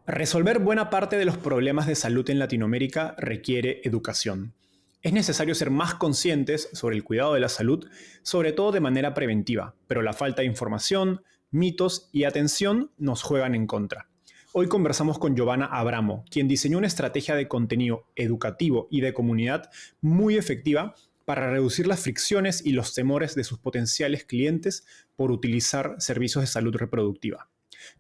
Resolver buena parte de los problemas de salud en Latinoamérica requiere educación. Es necesario ser más conscientes sobre el cuidado de la salud, sobre todo de manera preventiva, pero la falta de información, mitos y atención nos juegan en contra. Hoy conversamos con Giovanna Abramo, quien diseñó una estrategia de contenido educativo y de comunidad muy efectiva para reducir las fricciones y los temores de sus potenciales clientes por utilizar servicios de salud reproductiva.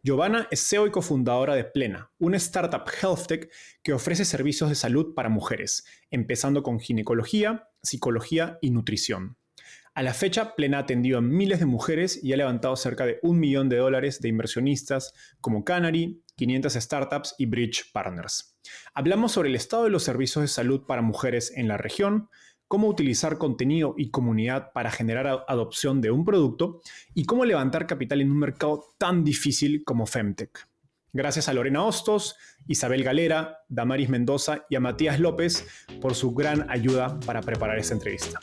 Giovanna es CEO y cofundadora de Plena, una startup health tech que ofrece servicios de salud para mujeres, empezando con ginecología, psicología y nutrición. A la fecha, Plena ha atendido a miles de mujeres y ha levantado cerca de $1 millón de inversionistas como Canary, 500 startups y Bridge Partners. Hablamos sobre el estado de los servicios de salud para mujeres en la región, cómo utilizar contenido y comunidad para generar adopción de un producto y cómo levantar capital en un mercado tan difícil como Femtech. Gracias a Lorena Hostos, Isabel Galera, Damaris Mendoza y a Matías López por su gran ayuda para preparar esta entrevista.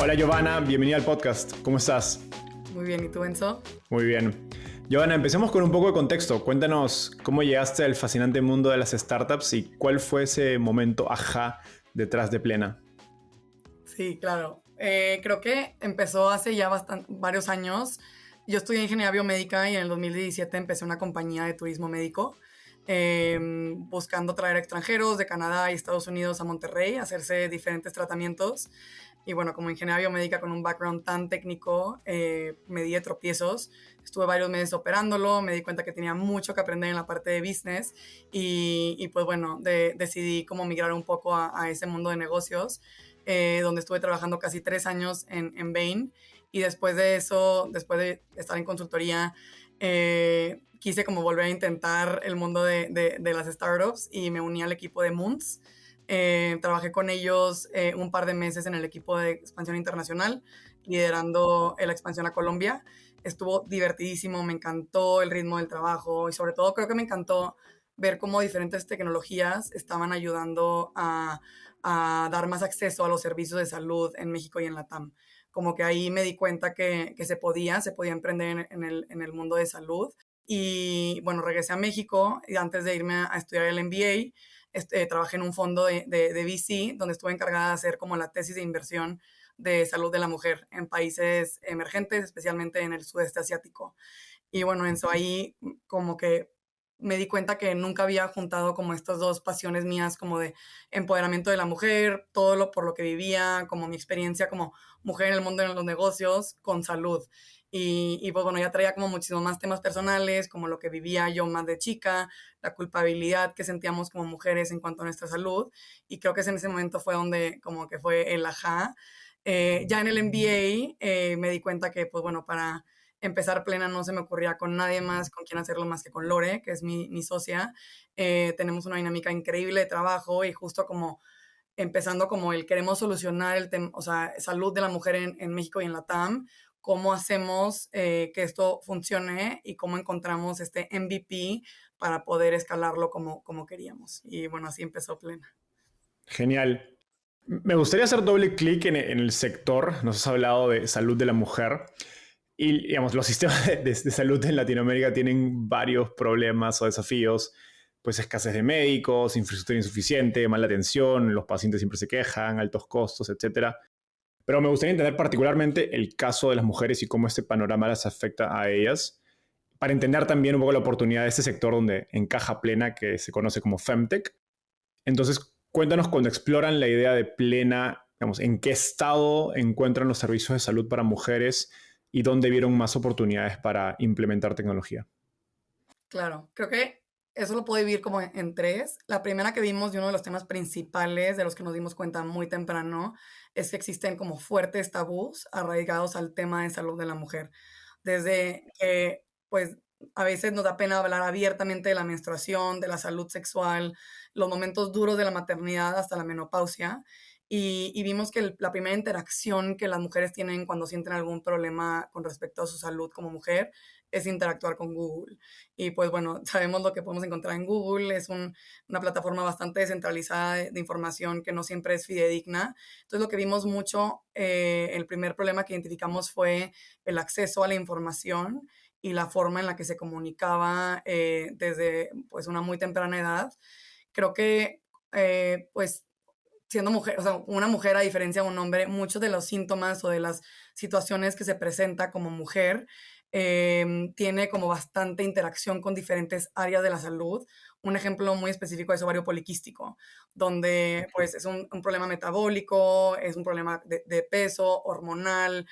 Hola Giovanna, bienvenida al podcast. ¿Cómo estás? Muy bien, ¿y tú, Enzo? Muy bien. Giovanna, empecemos con un poco de contexto. Cuéntanos cómo llegaste al fascinante mundo de las startups y cuál fue ese momento ajá detrás de Plena. Sí, claro. Creo que empezó hace ya varios años. Yo estudié ingeniería biomédica y en el 2017 empecé una compañía de turismo médico buscando traer extranjeros de Canadá y Estados Unidos a Monterrey a hacerse diferentes tratamientos. Y bueno, como ingeniera biomédica con un background tan técnico, me di de tropiezos. Estuve varios meses operándolo, me di cuenta que tenía mucho que aprender en la parte de business y pues bueno, decidí como migrar un poco a ese mundo de negocios, donde estuve trabajando casi 3 años en Bain. Y después de eso, después de estar en consultoría, quise como volver a intentar el mundo de las startups y me uní al equipo de Moons. Trabajé con ellos un par de meses en el equipo de expansión internacional, liderando la expansión a Colombia. Estuvo divertidísimo, me encantó el ritmo del trabajo y sobre todo creo que me encantó ver cómo diferentes tecnologías estaban ayudando a dar más acceso a los servicios de salud en México y en Latam. Como que ahí me di cuenta que se podía emprender en el mundo de salud. Y bueno, regresé a México y antes de irme a estudiar el MBA, trabajé en un fondo de VC donde estuve encargada de hacer como la tesis de inversión de salud de la mujer en países emergentes, especialmente en el sudeste asiático. Y bueno, en eso ahí como que me di cuenta que nunca había juntado como estas dos pasiones mías como de empoderamiento de la mujer, todo lo por lo que vivía, como mi experiencia como mujer en el mundo de los negocios, con salud. Pues bueno, ya traía como muchísimos más temas personales, como lo que vivía yo más de chica, la culpabilidad que sentíamos como mujeres en cuanto a nuestra salud. Y creo que en ese momento fue donde como que fue el ajá. Ya en el MBA me di cuenta que, pues bueno, para empezar Plena no se me ocurría con nadie más con quien hacerlo más que con Lore, que es mi socia. Tenemos una dinámica increíble de trabajo y justo como empezando como el queremos solucionar el tema, o sea, salud de la mujer en México y en la TAM, cómo hacemos que esto funcione y cómo encontramos este MVP para poder escalarlo como queríamos. Y bueno, así empezó Plena. Genial. Me gustaría hacer doble clic en el sector. Nos has hablado de salud de la mujer. Y digamos, los sistemas de salud en Latinoamérica tienen varios problemas o desafíos. Pues escasez de médicos, infraestructura insuficiente, mala atención, los pacientes siempre se quejan, altos costos, etcétera. Pero me gustaría entender particularmente el caso de las mujeres y cómo este panorama las afecta a ellas, para entender también un poco la oportunidad de este sector donde encaja Plena, que se conoce como Femtech. Entonces, cuéntanos cuando exploran la idea de Plena, digamos, en qué estado encuentran los servicios de salud para mujeres y dónde vieron más oportunidades para implementar tecnología. Claro, creo que eso lo puedo dividir como en tres. La primera que vimos y uno de los temas principales de los que nos dimos cuenta muy temprano es que existen como fuertes tabús arraigados al tema de salud de la mujer. Desde que, pues, a veces nos da pena hablar abiertamente de la menstruación, de la salud sexual, los momentos duros de la maternidad hasta la menopausia. y vimos que la primera interacción que las mujeres tienen cuando sienten algún problema con respecto a su salud como mujer es interactuar con Google. Y pues bueno, sabemos lo que podemos encontrar en Google, es una plataforma bastante descentralizada de información que no siempre es fidedigna. Entonces lo que vimos mucho, el primer problema que identificamos fue el acceso a la información y la forma en la que se comunicaba desde pues una muy temprana edad. Creo que pues siendo mujer, o sea, una mujer a diferencia de un hombre, muchos de los síntomas o de las situaciones que se presenta como mujer tiene como bastante interacción con diferentes áreas de la salud. Un ejemplo muy específico es ovario poliquístico, donde pues es un problema metabólico, es un problema de peso, hormonal,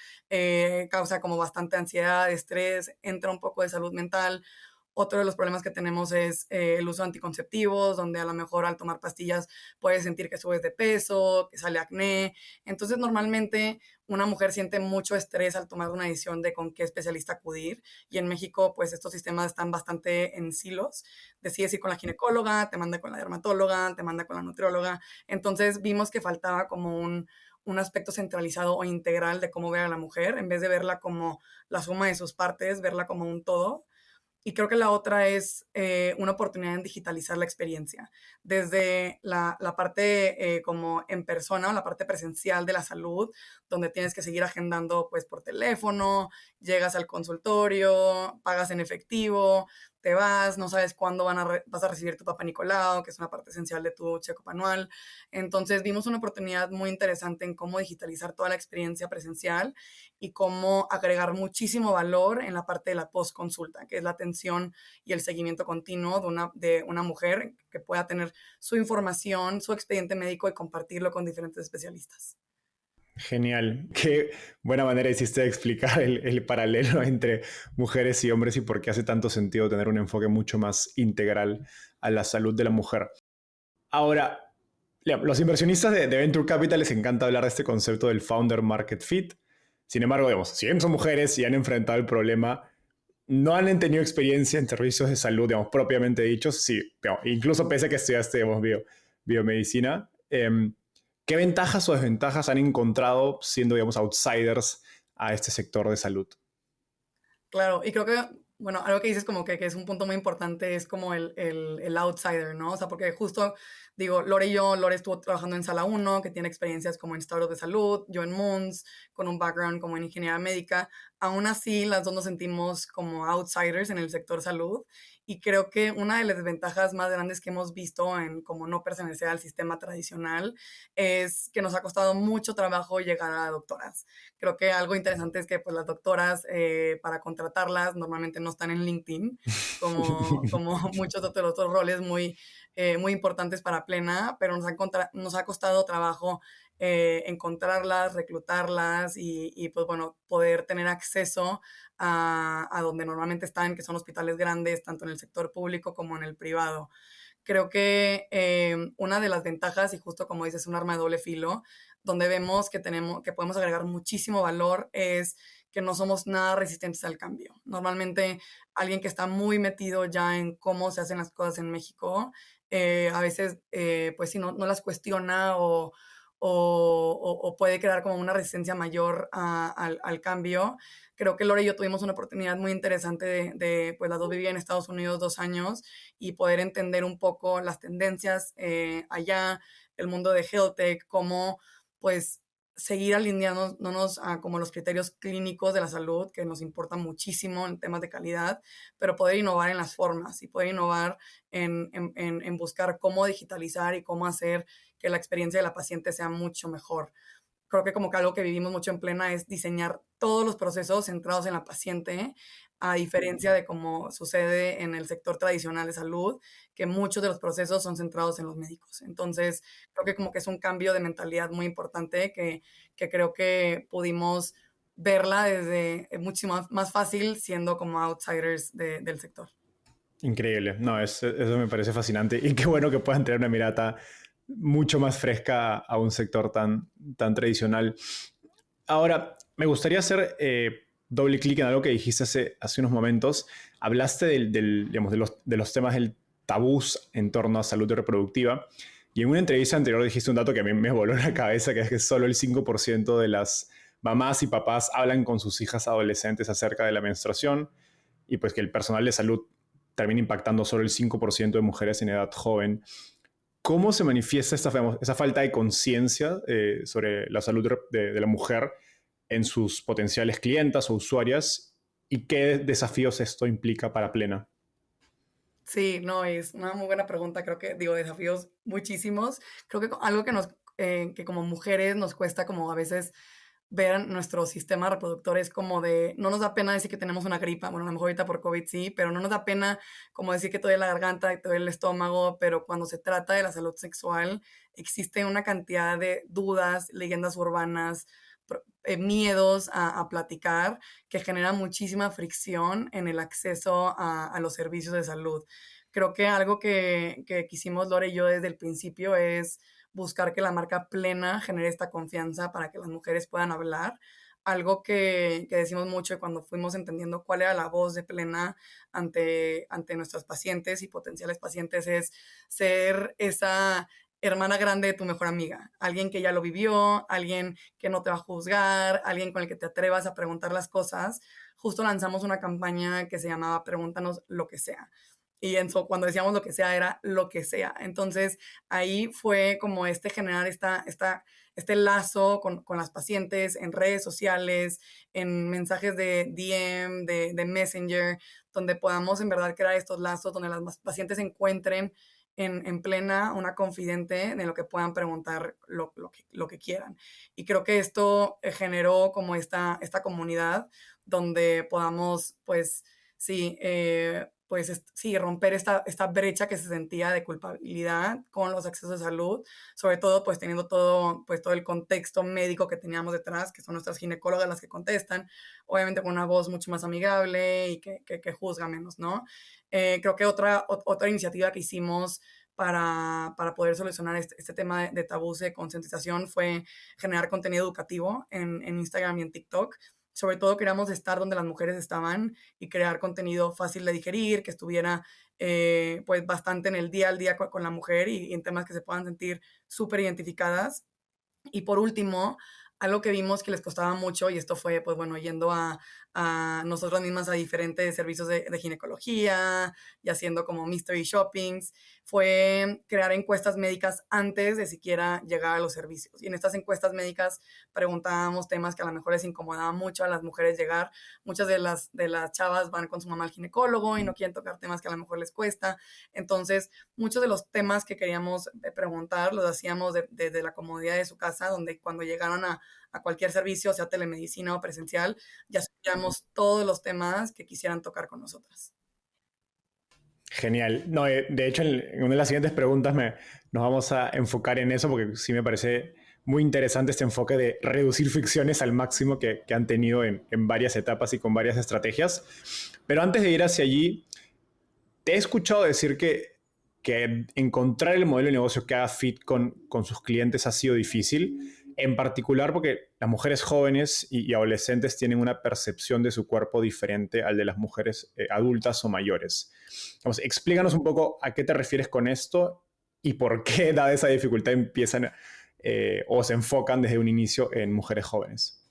causa como bastante ansiedad, estrés, entra un poco de salud mental. Otro de los problemas que tenemos es el uso de anticonceptivos, donde a lo mejor al tomar pastillas puedes sentir que subes de peso, que sale acné. Entonces, normalmente una mujer siente mucho estrés al tomar una decisión de con qué especialista acudir. Y en México, pues estos sistemas están bastante en silos. Decides ir con la ginecóloga, te manda con la dermatóloga, te manda con la nutrióloga. Entonces, vimos que faltaba como un aspecto centralizado o integral de cómo ver a la mujer, en vez de verla como la suma de sus partes, verla como un todo. Y creo que la otra es una oportunidad en digitalizar la experiencia, desde la parte como en persona, la parte presencial de la salud, donde tienes que seguir agendando pues por teléfono, llegas al consultorio, pagas en efectivo, te vas, no sabes cuándo vas a recibir tu papá Nicolau, que es una parte esencial de tu check-up anual. Entonces vimos una oportunidad muy interesante en cómo digitalizar toda la experiencia presencial y cómo agregar muchísimo valor en la parte de la post-consulta, que es la atención y el seguimiento continuo de una mujer que pueda tener su información, su expediente médico y compartirlo con diferentes especialistas. Genial. Qué buena manera hiciste de explicar el paralelo entre mujeres y hombres y por qué hace tanto sentido tener un enfoque mucho más integral a la salud de la mujer. Ahora, los inversionistas de Venture Capital les encanta hablar de este concepto del Founder Market Fit. Sin embargo, digamos, si bien son mujeres y han enfrentado el problema, no han tenido experiencia en servicios de salud, digamos, propiamente dichos. Sí, digamos, incluso pese a que estudiaste, digamos, biomedicina. ¿Qué ventajas o desventajas han encontrado siendo, digamos, outsiders a este sector de salud? Claro, y creo que, bueno, algo que dices como que es un punto muy importante es como el outsider, ¿no? O sea, porque justo, digo, Lore estuvo trabajando en Sala 1, que tiene experiencias como en startups de salud, yo en Moons, con un background como en ingeniería médica. Aún así, las dos nos sentimos como outsiders en el sector salud y creo que una de las desventajas más grandes que hemos visto en como no pertenecer al sistema tradicional es que nos ha costado mucho trabajo llegar a doctoras. Creo que algo interesante es que pues, las doctoras, para contratarlas, normalmente no están en LinkedIn, como muchos otros roles muy importantes para Plena, pero nos ha costado trabajo encontrarlas, reclutarlas y, pues bueno, poder tener acceso a donde normalmente están, que son hospitales grandes, tanto en el sector público como en el privado. Creo que una de las ventajas, y justo como dices, un arma de doble filo, donde vemos que podemos agregar muchísimo valor es que no somos nada resistentes al cambio. Normalmente alguien que está muy metido ya en cómo se hacen las cosas en México, a veces pues si no las cuestiona o puede crear como una resistencia mayor al cambio. Creo que Lore y yo tuvimos una oportunidad muy interesante pues las dos vivían en Estados Unidos 2 años y poder entender un poco las tendencias allá, el mundo de health tech, cómo pues seguir alineándonos a como los criterios clínicos de la salud, que nos importan muchísimo en temas de calidad, pero poder innovar en las formas y poder innovar en buscar cómo digitalizar y cómo hacer que la experiencia de la paciente sea mucho mejor. Creo que como que algo que vivimos mucho en Plena es diseñar todos los procesos centrados en la paciente, a diferencia de cómo sucede en el sector tradicional de salud, que muchos de los procesos son centrados en los médicos. Entonces, creo que como que es un cambio de mentalidad muy importante que creo que pudimos verla desde muchísimo más fácil siendo como outsiders del sector. Increíble. No, eso me parece fascinante. Y qué bueno que puedan tener una mirada mucho más fresca a un sector tan tradicional. Ahora, me gustaría hacer doble clic en algo que dijiste hace unos momentos. Hablaste digamos, de los temas del tabús en torno a salud reproductiva. Y en una entrevista anterior dijiste un dato que a mí me voló la cabeza, que es que solo el 5% de las mamás y papás hablan con sus hijas adolescentes acerca de la menstruación y pues que el personal de salud termina impactando solo el 5% de mujeres en edad joven. ¿Cómo se manifiesta esa falta de conciencia sobre la salud de la mujer en sus potenciales clientas o usuarias y qué desafíos esto implica para Plena? Sí, no, es una muy buena pregunta. Creo que, digo, desafíos muchísimos. Creo que algo que como mujeres nos cuesta como a veces ver nuestro sistema reproductor es como de, no nos da pena decir que tenemos una gripa, bueno, a lo mejor ahorita por COVID sí, pero no nos da pena como decir que te duele la garganta, que te duele el estómago, pero cuando se trata de la salud sexual, existe una cantidad de dudas, leyendas urbanas, miedos a platicar que genera muchísima fricción en el acceso a los servicios de salud. Creo que algo que quisimos Lore y yo desde el principio es buscar que la marca Plena genere esta confianza para que las mujeres puedan hablar. Algo que decimos mucho cuando fuimos entendiendo cuál era la voz de Plena ante nuestras pacientes y potenciales pacientes es ser esa hermana grande de tu mejor amiga, alguien que ya lo vivió, alguien que no te va a juzgar, alguien con el que te atrevas a preguntar las cosas. Justo lanzamos una campaña que se llamaba Pregúntanos lo que sea. Y cuando decíamos lo que sea, era lo que sea. Entonces, ahí fue como generar este lazo con las pacientes en redes sociales, en mensajes de DM, de Messenger, donde podamos en verdad crear estos lazos, donde las pacientes encuentren en Plena una confidente de lo que puedan preguntar lo que quieran. Y creo que esto generó como esta comunidad donde podamos, pues, sí, sí, romper esta brecha que se sentía de culpabilidad con los accesos de salud, sobre todo pues teniendo todo el contexto médico que teníamos detrás, que son nuestras ginecólogas las que contestan, obviamente con una voz mucho más amigable y que juzga menos, ¿no? Creo que otra iniciativa que hicimos para poder solucionar este tema de tabús y de concientización fue generar contenido educativo en Instagram y en TikTok. Sobre todo queríamos estar donde las mujeres estaban y crear contenido fácil de digerir, que estuviera pues bastante en el día al día con la mujer y en temas que se puedan sentir súper identificadas. Y por último, algo que vimos que les costaba mucho, y esto fue, pues bueno, yendo a nosotras mismas a diferentes servicios de ginecología y haciendo como mystery shoppings, fue crear encuestas médicas antes de siquiera llegar a los servicios. Y en estas encuestas médicas preguntábamos temas que a lo mejor les incomodaba mucho a las mujeres llegar. Muchas de las chavas van con su mamá al ginecólogo y no quieren tocar temas que a lo mejor les cuesta. Entonces, muchos de los temas que queríamos preguntar los hacíamos desde la comodidad de su casa, donde cuando llegaron a cualquier servicio, sea telemedicina o presencial, ya sabíamos todos los temas que quisieran tocar con nosotras. Genial. No, de hecho, en una de las siguientes preguntas nos vamos a enfocar en eso porque sí me parece muy interesante este enfoque de reducir fricciones al máximo que han tenido en varias etapas y con varias estrategias. Pero antes de ir hacia allí, te he escuchado decir que encontrar el modelo de negocio que haga fit con sus clientes ha sido difícil, en particular porque las mujeres jóvenes y adolescentes tienen una percepción de su cuerpo diferente al de las mujeres adultas o mayores. Vamos, explícanos un poco a qué te refieres con esto y por qué, dada esa dificultad, empiezan o se enfocan desde un inicio en mujeres jóvenes.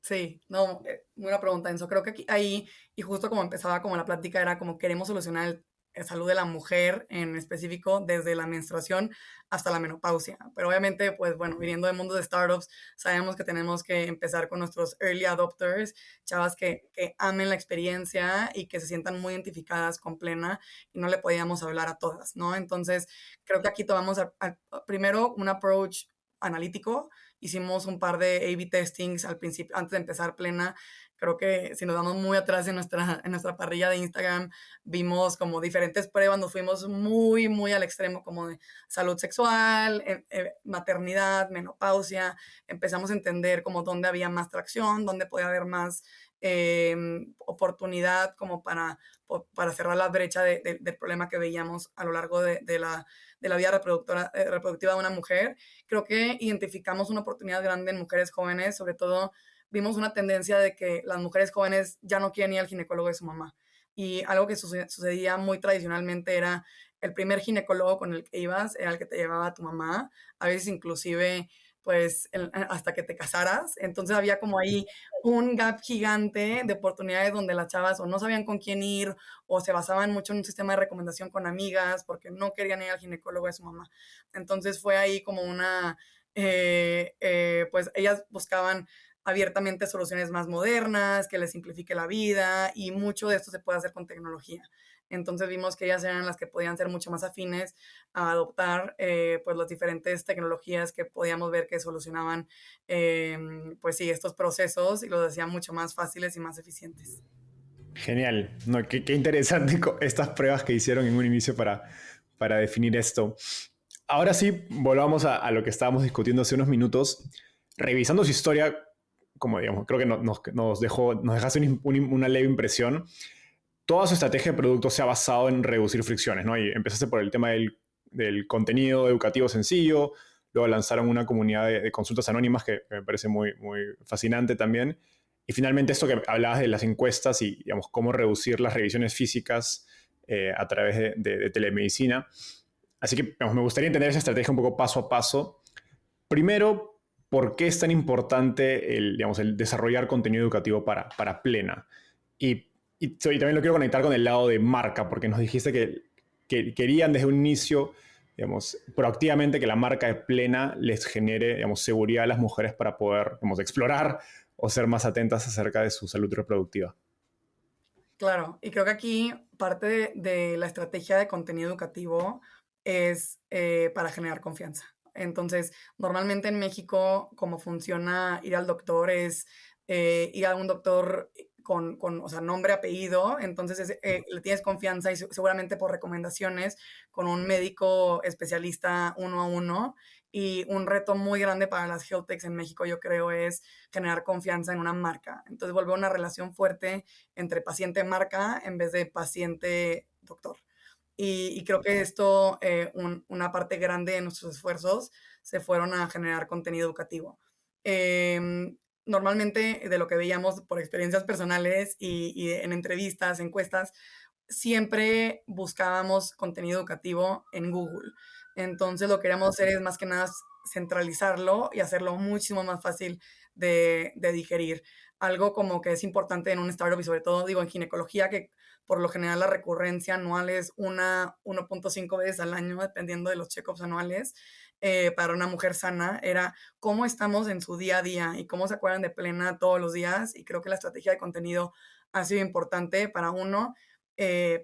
Sí, no, buena pregunta, Enzo. Creo que ahí, y justo como empezaba como la plática, era como queremos solucionar el salud de la mujer en específico desde la menstruación hasta la menopausia. Pero obviamente, pues bueno, viniendo del mundo de startups, sabemos que tenemos que empezar con nuestros early adopters, chavas que amen la experiencia y que se sientan muy identificadas con Plena y no le podíamos hablar a todas, ¿no? Entonces, creo que aquí tomamos primero un approach analítico. Hicimos un par de A/B testings al principio, antes de empezar Plena. Creo que si nos vamos muy atrás en nuestra parrilla de Instagram, vimos como diferentes pruebas, nos fuimos muy, muy al extremo como de salud sexual, maternidad, menopausia. Empezamos a entender como dónde había más tracción, dónde podía haber más oportunidad como para cerrar la brecha del problema que veíamos a lo largo de la vida reproductiva de una mujer. Creo que identificamos una oportunidad grande en mujeres jóvenes, sobre todo vimos una tendencia de que las mujeres jóvenes ya no quieren ir al ginecólogo de su mamá. y algo que sucedía muy tradicionalmente era el primer ginecólogo con el que ibas era el que te llevaba tu mamá, a veces inclusive pues hasta que te casaras. Entonces había como ahí un gap gigante de oportunidades donde las chavas o no sabían con quién ir o se basaban mucho en un sistema de recomendación con amigas porque no querían ir al ginecólogo de su mamá. Entonces fue ahí como pues ellas buscaban abiertamente soluciones más modernas, que les simplifique la vida y mucho de esto se puede hacer con tecnología. Entonces vimos que ellas eran las que podían ser mucho más afines a adoptar pues las diferentes tecnologías que podíamos ver que solucionaban pues sí, estos procesos y los hacían mucho más fáciles y más eficientes. Genial. No, qué interesante estas pruebas que hicieron en un inicio para definir esto. Ahora sí, volvamos a lo que estábamos discutiendo hace unos minutos. Revisando su historia, como digamos, creo que nos dejaste una leve impresión. Toda su estrategia de producto se ha basado en reducir fricciones, ¿no? Y empezaste por el tema del contenido educativo sencillo, luego lanzaron una comunidad de consultas anónimas que me parece muy, muy fascinante también. Y finalmente esto que hablabas de las encuestas y, digamos, cómo reducir las revisiones físicas a través de telemedicina. Así que digamos, me gustaría entender esa estrategia un poco paso a paso. Primero, ¿por qué es tan importante digamos, el desarrollar contenido educativo para Plena? Y, y también lo quiero conectar con el lado de marca, porque nos dijiste que querían desde un inicio, digamos, proactivamente que la marca de Plena les genere, digamos, seguridad a las mujeres para poder, digamos, explorar o ser más atentas acerca de su salud reproductiva. Claro, y creo que aquí parte de la estrategia de contenido educativo es para generar confianza. Entonces, normalmente en México, como funciona ir al doctor es ir a un doctor o sea, nombre, apellido, entonces le tienes confianza y seguramente por recomendaciones con un médico especialista uno a uno. Y un reto muy grande para las health techs en México, yo creo, es generar confianza en una marca. Entonces, volver una relación fuerte entre paciente-marca en vez de paciente-doctor. Y creo que esto, una parte grande de nuestros esfuerzos se fueron a generar contenido educativo. Normalmente, de lo que veíamos por experiencias personales y en entrevistas, encuestas, siempre buscábamos contenido educativo en Google. Entonces, lo que queríamos hacer es más que nada centralizarlo y hacerlo muchísimo más fácil de digerir. Algo como que es importante en un startup y sobre todo, digo, en ginecología, que por lo general la recurrencia anual es 1.5 veces al año, dependiendo de los check-ups anuales, para una mujer sana, era cómo estamos en su día a día y cómo se acuerdan de Plena todos los días. Y creo que la estrategia de contenido ha sido importante para uno,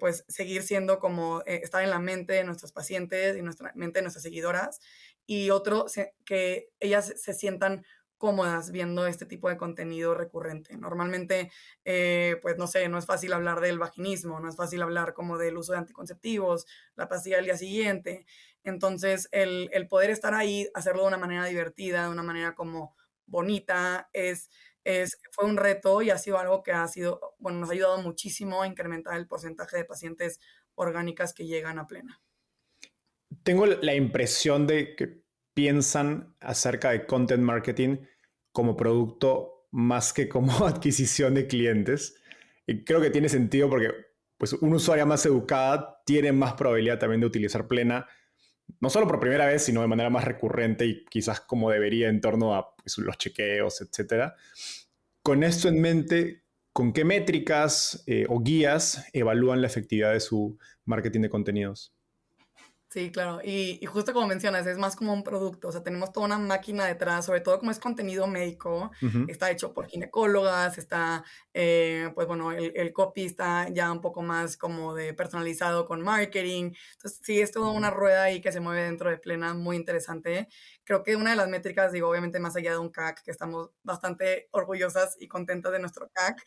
pues seguir siendo como estar en la mente de nuestros pacientes y nuestra mente de nuestras seguidoras. Y otro, que ellas se sientan cómodas viendo este tipo de contenido recurrente. Normalmente, pues no sé, no es fácil hablar del vaginismo, no es fácil hablar como del uso de anticonceptivos, la pastilla del día siguiente. Entonces, el poder estar ahí, hacerlo de una manera divertida, de una manera como bonita, fue un reto y ha sido algo que bueno, nos ha ayudado muchísimo a incrementar el porcentaje de pacientes orgánicas que llegan a Plena. Tengo la impresión de que piensan acerca de content marketing como producto más que como adquisición de clientes. Y creo que tiene sentido porque pues, una usuaria más educada tiene más probabilidad también de utilizar Plena, no solo por primera vez, sino de manera más recurrente y quizás como debería en torno a pues, los chequeos, etcétera. Con esto en mente, ¿con qué métricas o guías evalúan la efectividad de su marketing de contenidos? Sí, claro. Y justo como mencionas, es más como un producto. O sea, tenemos toda una máquina detrás, sobre todo como es contenido médico, Ujú. está hecho por ginecólogas, está, pues bueno, el copy está ya un poco más como de personalizado con marketing. Entonces, sí, es toda una rueda ahí que se mueve dentro de Plena, muy interesante. Creo que una de las métricas, digo, obviamente más allá de un CAC, que estamos bastante orgullosas y contentas de nuestro CAC,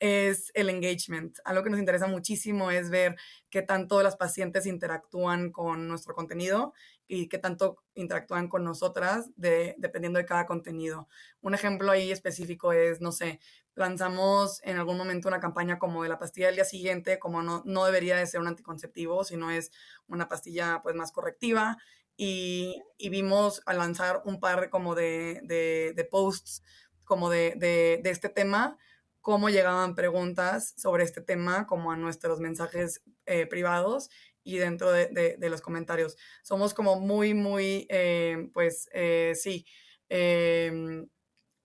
es el engagement. Algo que nos interesa muchísimo es ver qué tanto las pacientes interactúan con nuestro contenido y qué tanto interactúan con nosotras dependiendo de cada contenido. Un ejemplo ahí específico es, no sé, lanzamos en algún momento una campaña como de la pastilla del día siguiente, como no debería de ser un anticonceptivo, sino es una pastilla pues más correctiva. Y vimos al lanzar un par como de posts como de este tema, cómo llegaban preguntas sobre este tema, como a nuestros mensajes privados y dentro de los comentarios. Somos como muy, sí, em,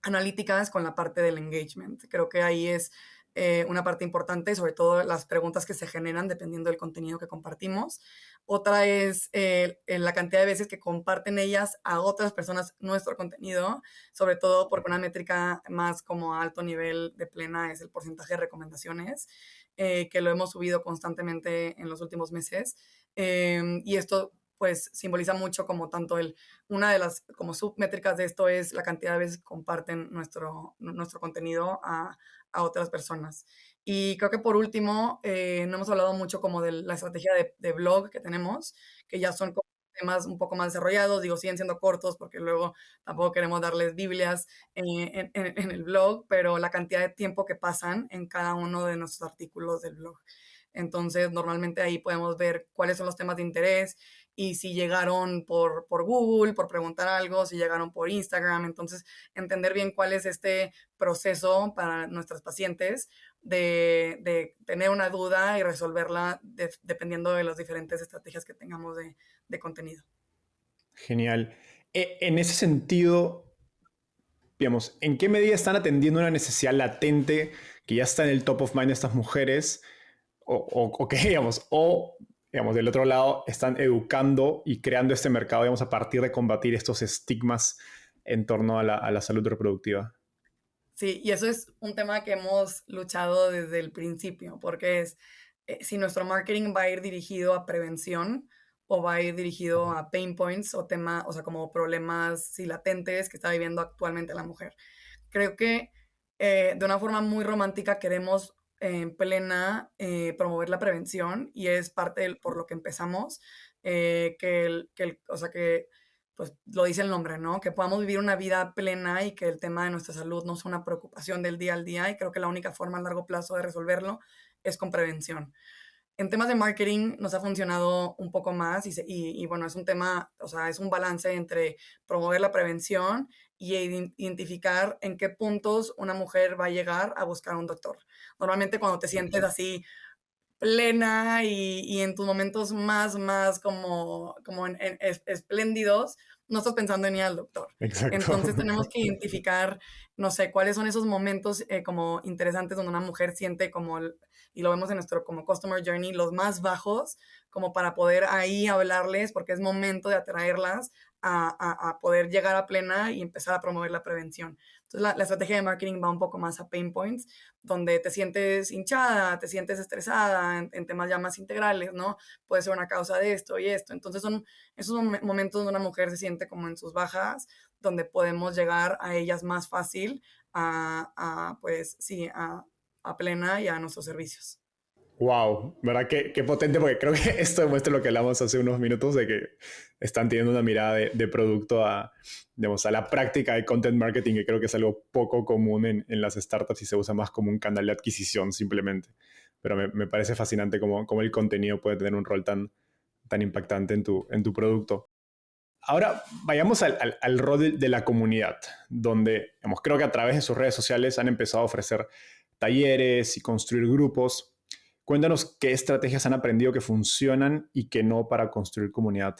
analíticas con la parte del engagement. Creo que ahí es una parte importante, sobre todo las preguntas que se generan dependiendo del contenido que compartimos. Otra es la cantidad de veces que comparten ellas a otras personas nuestro contenido, sobre todo porque una métrica más como a alto nivel de Plena es el porcentaje de recomendaciones, que lo hemos subido constantemente en los últimos meses. Y esto pues simboliza mucho como tanto una de las como submétricas de esto es la cantidad de veces que comparten nuestro contenido a otras personas. Y creo que por último, no hemos hablado mucho como de la estrategia de blog que tenemos, que ya son como temas un poco más desarrollados, digo, siguen siendo cortos porque luego tampoco queremos darles Biblias en el blog, pero la cantidad de tiempo que pasan en cada uno de nuestros artículos del blog. Entonces, normalmente ahí podemos ver cuáles son los temas de interés y si llegaron por Google, por preguntar algo, si llegaron por Instagram. Entonces, entender bien cuál es este proceso para nuestras pacientes de tener una duda y resolverla dependiendo de las diferentes estrategias que tengamos de contenido. Genial. En ese sentido, digamos, ¿en qué medida están atendiendo una necesidad latente que ya está en el top of mind de estas mujeres? O que, digamos, del otro lado, están educando y creando este mercado, digamos, a partir de combatir estos estigmas en torno a la salud reproductiva. Sí, y eso es un tema que hemos luchado desde el principio, porque es si nuestro marketing va a ir dirigido a prevención o va a ir dirigido a pain points o tema, o sea, como problemas sí, latentes que está viviendo actualmente la mujer. Creo que de una forma muy romántica queremos en plena promover la prevención y es parte por lo que empezamos, o sea, que pues lo dice el nombre, ¿no? Que podamos vivir una vida plena y que el tema de nuestra salud no sea una preocupación del día al día y creo que la única forma a largo plazo de resolverlo es con prevención. En temas de marketing nos ha funcionado un poco más y bueno, es un tema, o sea, es un balance entre promover la prevención y identificar en qué puntos una mujer va a llegar a buscar a un doctor. Normalmente cuando te sientes así plena y en tus momentos más como espléndidos, no estás pensando en ir al doctor. Exacto. Entonces tenemos que identificar, no sé, cuáles son esos momentos como interesantes donde una mujer siente como, y lo vemos en nuestro como customer journey, los más bajos, como para poder ahí hablarles, porque es momento de atraerlas a poder llegar a plena y empezar a promover la prevención. Entonces la estrategia de marketing va un poco más a pain points, donde te sientes hinchada, te sientes estresada en temas ya más integrales, ¿no? Puede ser una causa de esto y esto. Entonces son esos momentos donde una mujer se siente como en sus bajas, donde podemos llegar a ellas más fácil pues sí, a plena y a nuestros servicios. Wow, ¿verdad? Qué potente, porque creo que esto demuestra lo que hablamos hace unos minutos, de que están teniendo una mirada de producto digamos, a la práctica de content marketing, que creo que es algo poco común en las startups y se usa más como un canal de adquisición simplemente. Pero me parece fascinante cómo el contenido puede tener un rol tan impactante en tu producto. Ahora vayamos al rol de la comunidad, donde digamos, creo que a través de sus redes sociales han empezado a ofrecer talleres y construir grupos. Cuéntanos qué estrategias han aprendido que funcionan y que no para construir comunidad.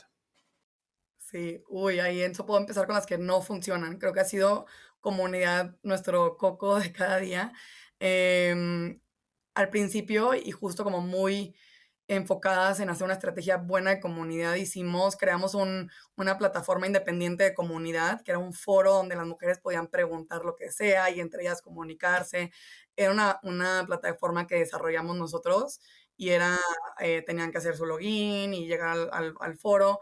Sí, uy, ahí en eso puedo empezar con las que no funcionan. Creo que ha sido comunidad nuestro coco de cada día. Em, Al principio, y justo como muy enfocadas en hacer una estrategia buena de comunidad, creamos una plataforma independiente de comunidad, que era un foro donde las mujeres podían preguntar lo que sea y entre ellas comunicarse. Era una plataforma que desarrollamos nosotros y tenían que hacer su login y llegar al foro.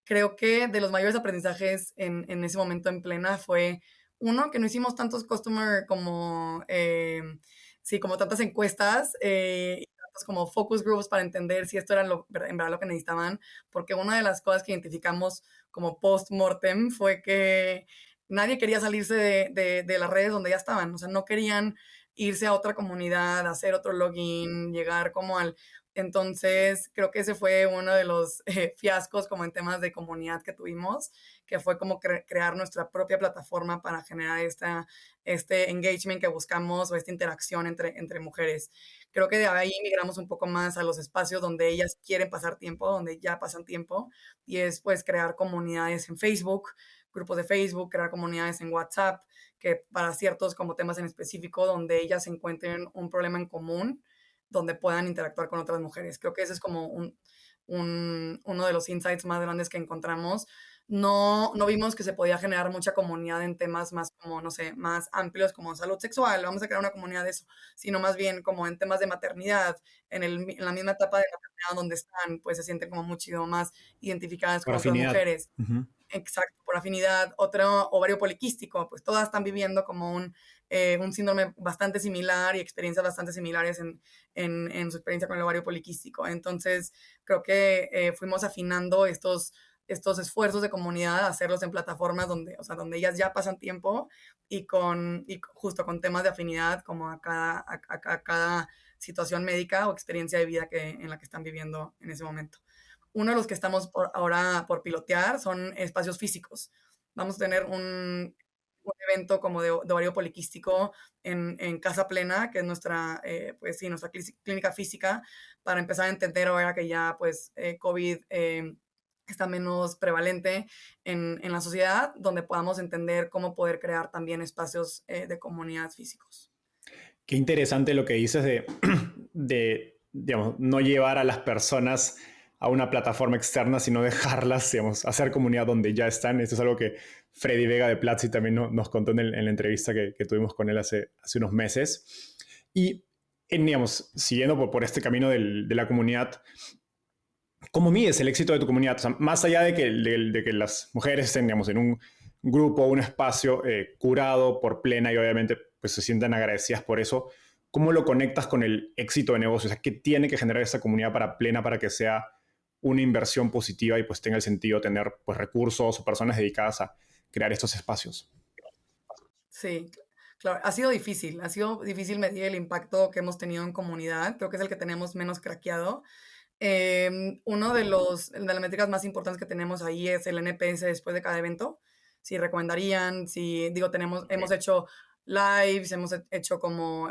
Creo que de los mayores aprendizajes en ese momento en plena fue, uno, que no hicimos tantos customer como, sí, como tantas encuestas, y tantos como focus groups para entender si esto era en verdad lo que necesitaban, porque una de las cosas que identificamos como post-mortem fue que nadie quería salirse de las redes donde ya estaban, o sea, no querían irse a otra comunidad, hacer otro login, llegar como al... Entonces, creo que ese fue uno de los fiascos como en temas de comunidad que tuvimos, que fue como crear nuestra propia plataforma para generar este engagement que buscamos o esta interacción entre mujeres. Creo que de ahí migramos un poco más a los espacios donde ellas quieren pasar tiempo, donde ya pasan tiempo, y es pues crear comunidades en Facebook, grupos de Facebook, crear comunidades en WhatsApp, que para ciertos como temas en específico, donde ellas encuentren un problema en común, donde puedan interactuar con otras mujeres. Creo que ese es como uno de los insights más grandes que encontramos. No vimos que se podía generar mucha comunidad en temas más como, no sé, más amplios como salud sexual, vamos a crear una comunidad de eso, sino más bien como en temas de maternidad, en la misma etapa de maternidad donde están, pues se sienten como muchísimo más identificadas Por con otras afinidad. mujeres. Ujú. Exacto, por afinidad. Otro, ovario poliquístico, pues todas están viviendo como un síndrome bastante similar y experiencias bastante similares en su experiencia con el ovario poliquístico. Entonces, creo que fuimos afinando estos esfuerzos de comunidad, hacerlos en plataformas donde, o sea, donde ellas ya pasan tiempo y justo con temas de afinidad como a cada situación médica o experiencia de vida en la que están viviendo en ese momento. Uno de los que estamos ahora por pilotear son espacios físicos. Vamos a tener un evento como de ovario poliquístico en Casa Plena, que es nuestra, pues sí, nuestra clínica física, para empezar a entender ahora que ya pues COVID está menos prevalente en la sociedad, donde podamos entender cómo poder crear también espacios de comunidad físicos. Qué interesante lo que dices de, digamos, no llevar a las personas a una plataforma externa, sino dejarlas, digamos, hacer comunidad donde ya están. Esto es algo que Freddy Vega de Platzi también nos contó en la entrevista que tuvimos con él hace unos meses. Y, digamos, siguiendo por este camino de la comunidad, ¿cómo mides el éxito de tu comunidad? O sea, más allá de que las mujeres estén, digamos, en un grupo, un espacio curado por Plena y obviamente pues, se sientan agradecidas por eso, ¿cómo lo conectas con el éxito de negocio? O sea, ¿qué tiene que generar esa comunidad para Plena para que sea una inversión positiva y pues tenga el sentido tener pues, recursos o personas dedicadas a crear estos espacios? Sí, claro, ha sido difícil medir el impacto que hemos tenido en comunidad, creo que es el que tenemos menos craqueado. Uno de las métricas más importantes que tenemos ahí es el NPS después de cada evento. Si recomendarían, si digo, hemos hecho lives, hemos hecho como,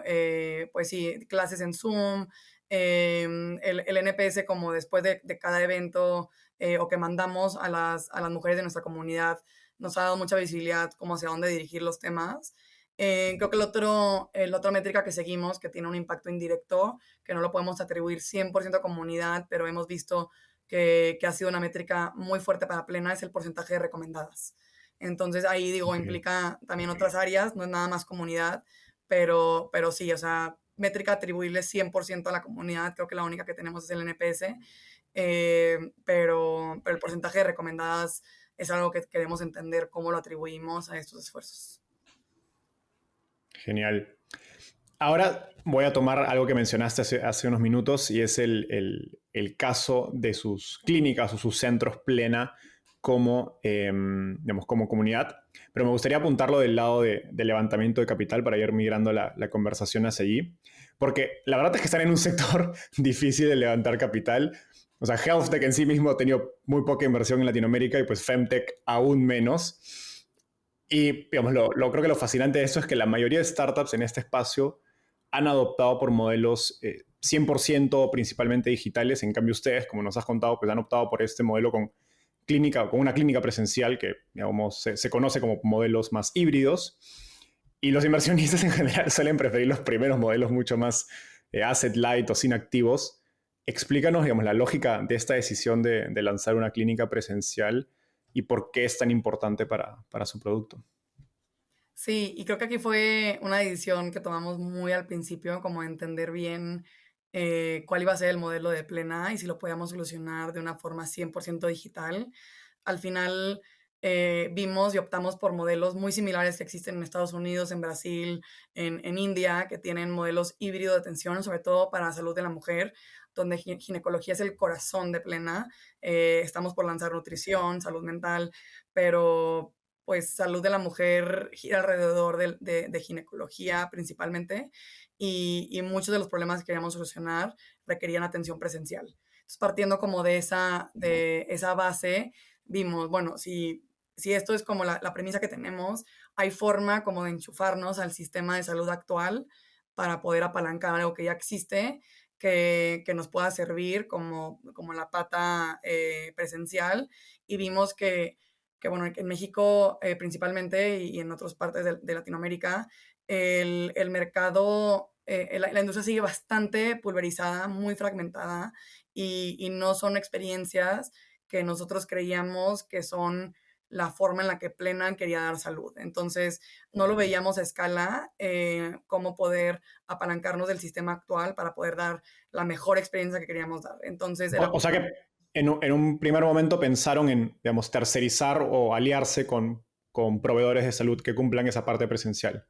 pues sí, clases en Zoom, el NPS como después de cada evento o que mandamos a las mujeres de nuestra comunidad nos ha dado mucha visibilidad como hacia dónde dirigir los temas. Creo que la otra métrica que seguimos, que tiene un impacto indirecto, que no lo podemos atribuir 100% a comunidad, pero hemos visto que ha sido una métrica muy fuerte para Plena, es el porcentaje de recomendadas. Entonces ahí digo, Okay. implica también otras áreas, no es nada más comunidad, pero sí, o sea, métrica atribuible 100% a la comunidad, creo que la única que tenemos es el NPS, pero el porcentaje de recomendadas es algo que queremos entender cómo lo atribuimos a estos esfuerzos. Genial. Ahora voy a tomar algo que mencionaste hace unos minutos y es el caso de sus clínicas o sus centros Plena como, digamos, como comunidad. Pero me gustaría apuntarlo del lado de levantamiento de capital para ir migrando la conversación hacia allí. Porque la verdad es que están en un sector difícil de levantar capital. O sea, HealthTech en sí mismo ha tenido muy poca inversión en Latinoamérica y pues FemTech aún menos. Y digamos, creo que lo fascinante de esto es que la mayoría de startups en este espacio han adoptado por modelos 100% principalmente digitales. En cambio, ustedes, como nos has contado, pues han optado por este modelo con una clínica presencial que digamos, se conoce como modelos más híbridos. Y los inversionistas en general suelen preferir los primeros modelos mucho más asset light o sin activos. Explícanos, digamos, la lógica de esta decisión de lanzar una clínica presencial y por qué es tan importante para su producto. Sí, y creo que aquí fue una decisión que tomamos muy al principio, como entender bien cuál iba a ser el modelo de Plena y si lo podíamos solucionar de una forma 100% digital. Al final vimos y optamos por modelos muy similares que existen en Estados Unidos, en Brasil, en India, que tienen modelos híbridos de atención, sobre todo para la salud de la mujer, donde ginecología es el corazón de Plena. Estamos por lanzar nutrición, salud mental, pero pues salud de la mujer gira alrededor de ginecología principalmente y muchos de los problemas que queríamos solucionar requerían atención presencial. Entonces, partiendo como de esa base, vimos, bueno, si esto es como la premisa que tenemos, hay forma como de enchufarnos al sistema de salud actual para poder apalancar algo que ya existe, que nos pueda servir como la pata presencial. Y vimos que bueno, en México principalmente y en otras partes de Latinoamérica, el mercado, la industria sigue bastante pulverizada, muy fragmentada y no son experiencias que nosotros creíamos que son la forma en la que Plena quería dar salud. Entonces, no lo veíamos a escala, cómo poder apalancarnos del sistema actual para poder dar la mejor experiencia que queríamos dar. Entonces, era O sea que en un primer momento pensaron en, digamos, tercerizar o aliarse con proveedores de salud que cumplan esa parte presencial.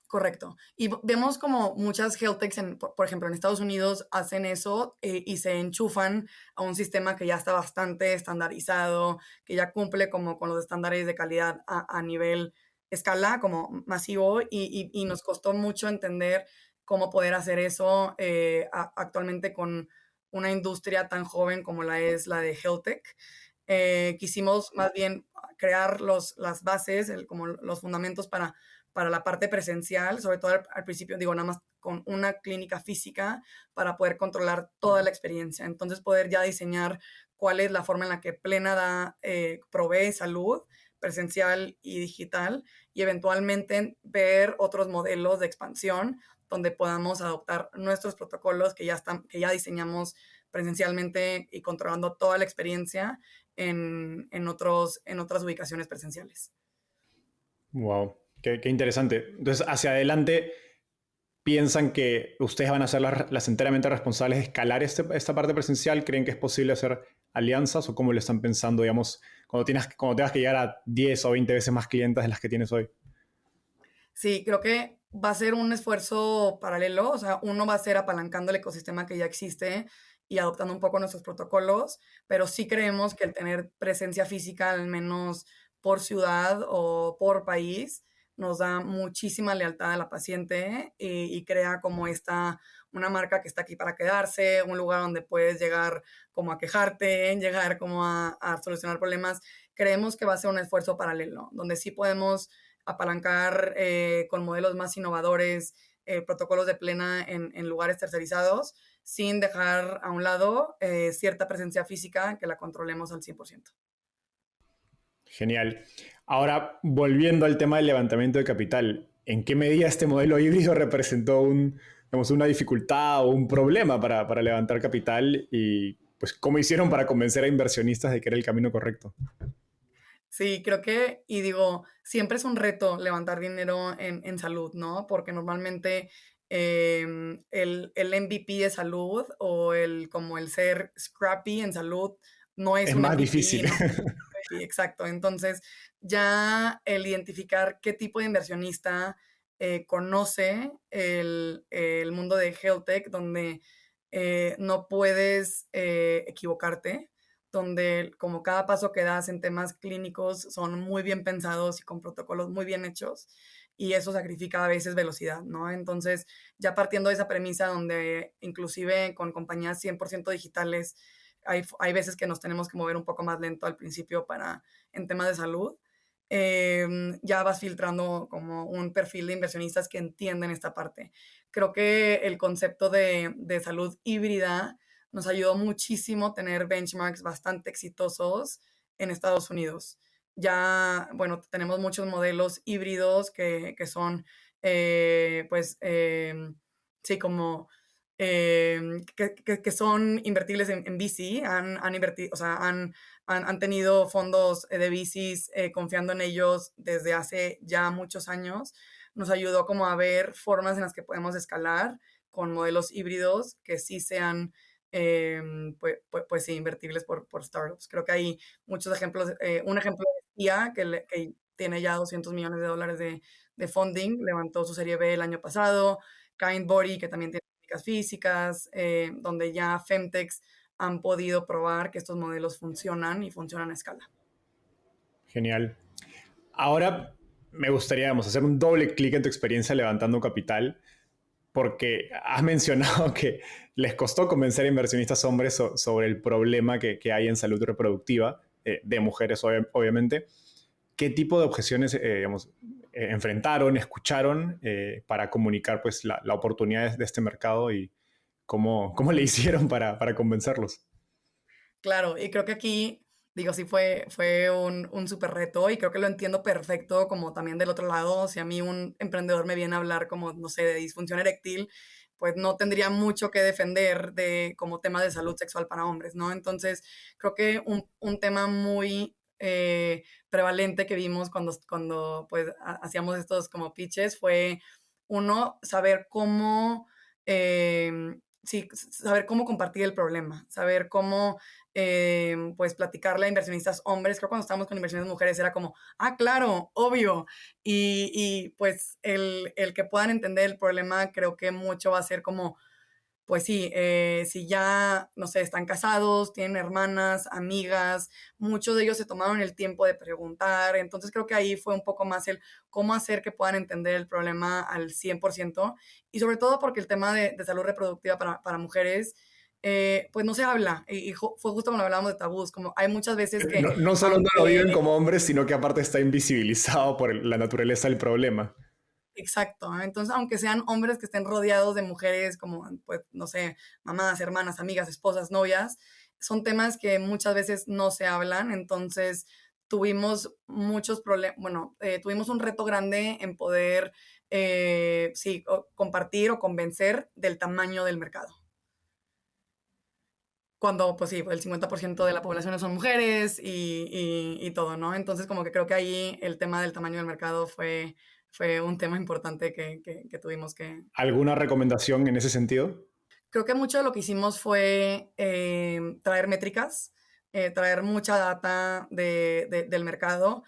correcto. Y vemos como muchas health techs, por ejemplo, en Estados Unidos hacen eso y se enchufan a un sistema que ya está bastante estandarizado, que ya cumple como con los estándares de calidad a nivel escala, como masivo, y nos costó mucho entender cómo poder hacer eso actualmente con una industria tan joven como la es la de health tech. Quisimos más bien crear las bases, como los fundamentos para la parte presencial, sobre todo al principio, digo, nada más con una clínica física para poder controlar toda la experiencia. Entonces, poder ya diseñar cuál es la forma en la que Plena provee salud presencial y digital y eventualmente ver otros modelos de expansión donde podamos adoptar nuestros protocolos que ya diseñamos presencialmente y controlando toda la experiencia en otras ubicaciones presenciales. Wow, qué interesante. Entonces, hacia adelante, ¿piensan que ustedes van a ser las enteramente responsables de escalar esta parte presencial? ¿Creen que es posible hacer alianzas o cómo lo están pensando, digamos, cuando tengas que llegar a 10 o 20 veces más clientes de las que tienes hoy? Sí, creo que va a ser un esfuerzo paralelo, o sea, uno va a ser apalancando el ecosistema que ya existe y adoptando un poco nuestros protocolos, pero sí creemos que el tener presencia física, al menos por ciudad o por país, nos da muchísima lealtad a la paciente y crea como una marca que está aquí para quedarse, un lugar donde puedes llegar como a quejarte, llegar como a solucionar problemas. Creemos que va a ser un esfuerzo paralelo, donde sí podemos apalancar con modelos más innovadores, protocolos de Plena en lugares tercerizados, sin dejar a un lado cierta presencia física que la controlemos al 100%. Genial. Ahora, volviendo al tema del levantamiento de capital, ¿en qué medida este modelo híbrido representó digamos, una dificultad o un problema para levantar capital? Y pues, ¿cómo hicieron para convencer a inversionistas de que era el camino correcto? Sí, creo que, y digo, siempre es un reto levantar dinero en salud, ¿no? Porque normalmente el MVP de salud o como el ser scrappy en salud no es Es un más MVP, difícil. no. Sí, exacto. Entonces, ya el identificar qué tipo de inversionista conoce el mundo de health tech, donde no puedes equivocarte, donde como cada paso que das en temas clínicos son muy bien pensados y con protocolos muy bien hechos, y eso sacrifica a veces velocidad, ¿no? Entonces, ya partiendo de esa premisa donde inclusive con compañías 100% digitales, hay veces que nos tenemos que mover un poco más lento al principio en temas de salud, ya vas filtrando como un perfil de inversionistas que entienden esta parte. Creo que el concepto de salud híbrida nos ayudó muchísimo a tener benchmarks bastante exitosos en Estados Unidos. Ya, bueno, tenemos muchos modelos híbridos que son, pues, sí, como que son invertibles en VC, han invertido, o sea, han tenido fondos de VCs confiando en ellos desde hace ya muchos años. Nos ayudó como a ver formas en las que podemos escalar con modelos híbridos que sí sean pues sí, invertibles por startups. Creo que hay muchos ejemplos. Un ejemplo es IA, que tiene ya $200 millones de funding, levantó su serie B el año pasado. Kindbody, que también tiene técnicas físicas, donde ya Femtechs han podido probar que estos modelos funcionan y funcionan a escala. Genial. Ahora me gustaría, hacer un doble clic en tu experiencia levantando capital, porque has mencionado que les costó convencer a inversionistas hombres sobre el problema que hay en salud reproductiva, de mujeres obviamente. ¿Qué tipo de objeciones enfrentaron, escucharon para comunicar pues, la oportunidad de este mercado y cómo le hicieron para convencerlos? Claro, y creo que aquí, digo, sí fue un súper reto y creo que lo entiendo perfecto como también del otro lado. Si a mí un emprendedor me viene a hablar como, no sé, de disfunción eréctil, pues no tendría mucho que defender de como tema de salud sexual para hombres, ¿no? Entonces, creo que un tema muy prevalente que vimos cuando pues hacíamos estos como pitches fue, uno, saber cómo... sí, saber cómo compartir el problema, saber cómo pues platicarle a inversionistas hombres. Creo que cuando estábamos con inversionistas mujeres era como, ah, claro, obvio. Y pues el que puedan entender el problema creo que mucho va a ser como, pues sí, si ya, no sé, están casados, tienen hermanas, amigas, muchos de ellos se tomaron el tiempo de preguntar. Entonces creo que ahí fue un poco más el cómo hacer que puedan entender el problema al 100%. Y sobre todo porque el tema de salud reproductiva para mujeres, pues no se habla. Fue justo cuando hablábamos de tabús, como hay muchas veces que, No solo no lo viven aunque como hombres, sino que aparte está invisibilizado por la naturaleza del problema. exacto, ¿eh? Entonces, aunque sean hombres que estén rodeados de mujeres como, pues, no sé, mamás, hermanas, amigas, esposas, novias, son temas que muchas veces no se hablan. Entonces, tuvimos muchos problemas, bueno, tuvimos un reto grande en poder, sí, compartir o convencer del tamaño del mercado. Cuando, pues sí, el 50% de la población son mujeres y todo, ¿no? Entonces, como que creo que ahí el tema del tamaño del mercado fue un tema importante que tuvimos que... ¿Alguna recomendación en ese sentido? Creo que mucho de lo que hicimos fue traer métricas, traer mucha data del mercado.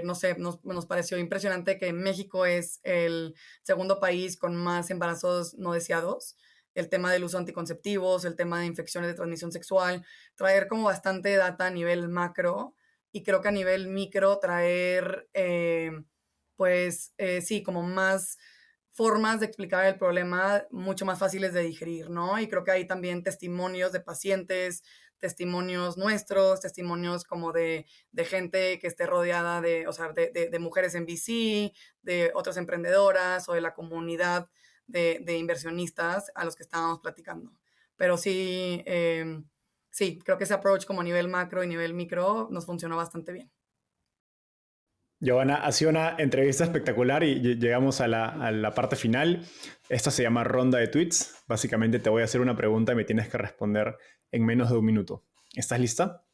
No sé, nos pareció impresionante que México es el segundo país con más embarazos no deseados. El tema del uso de anticonceptivos, el tema de infecciones de transmisión sexual, traer como bastante data a nivel macro y creo que a nivel micro traer, pues sí, como más formas de explicar el problema mucho más fáciles de digerir, ¿no? Y creo que hay también testimonios de pacientes, testimonios nuestros, testimonios como de gente que esté rodeada de, o sea, de mujeres en VC, de otras emprendedoras o de la comunidad de inversionistas a los que estábamos platicando. Pero sí, sí, creo que ese approach como nivel macro y nivel micro nos funcionó bastante bien. Giovanna, ha sido una entrevista espectacular y llegamos a la parte final. Esta se llama ronda de tweets. Básicamente te voy a hacer una pregunta y me tienes que responder en menos de un minuto. ¿Estás lista?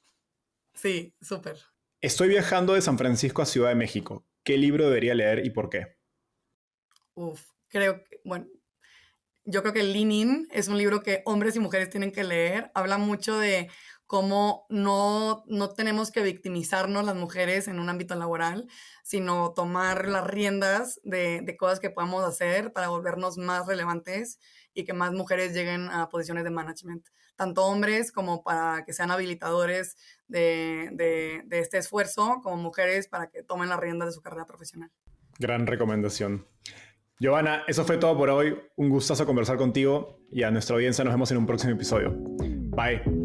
Sí, súper. Estoy viajando de San Francisco a Ciudad de México. ¿Qué libro debería leer y por qué? Uf, creo que, bueno, yo creo que Lean In es un libro que hombres y mujeres tienen que leer. Habla mucho de cómo no tenemos que victimizarnos las mujeres en un ámbito laboral, sino tomar las riendas de cosas que podamos hacer para volvernos más relevantes y que más mujeres lleguen a posiciones de management. Tanto hombres como para que sean habilitadores de este esfuerzo, como mujeres para que tomen las riendas de su carrera profesional. Gran recomendación. Giovanna, eso fue todo por hoy. Un gustazo conversar contigo y a nuestra audiencia nos vemos en un próximo episodio. Bye.